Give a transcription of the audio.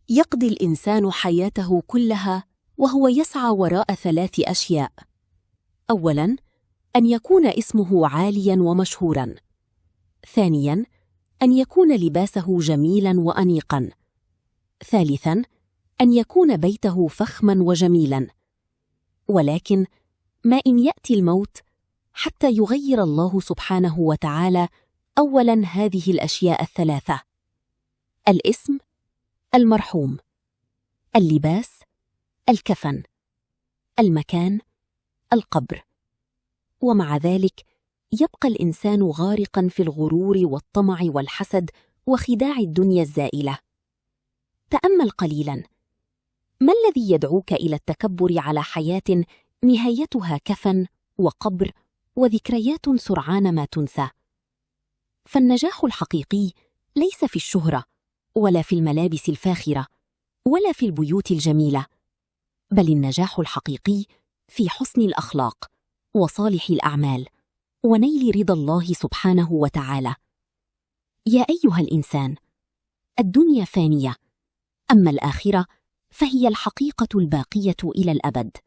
يقضي الإنسان حياته كلها وهو يسعى وراء 3 أشياء. أولاً، أن يكون اسمه عالياً ومشهوراً. ثانياً، أن يكون لباسه جميلاً وأنيقاً. ثالثاً، أن يكون بيته فخماً وجميلاً. ولكن ما إن يأتي الموت حتى يغير الله سبحانه وتعالى أولاً هذه الأشياء ال3: الاسم، المرحوم، اللباس، الكفن، المكان، القبر. ومع ذلك يبقى الإنسان غارقاً في الغرور والطمع والحسد وخداع الدنيا الزائلة. تأمل قليلاً، ما الذي يدعوك إلى التكبر على حياة نهايتها كفن وقبر وذكريات سرعان ما تنسى؟ فالنجاح الحقيقي ليس في الشهرة ولا في الملابس الفاخرة ولا في البيوت الجميلة، بل النجاح الحقيقي في حسن الأخلاق وصالح الأعمال ونيل رضا الله سبحانه وتعالى. يا أيها الإنسان، الدنيا فانية، أما الآخرة فهي الحقيقة الباقية إلى الأبد.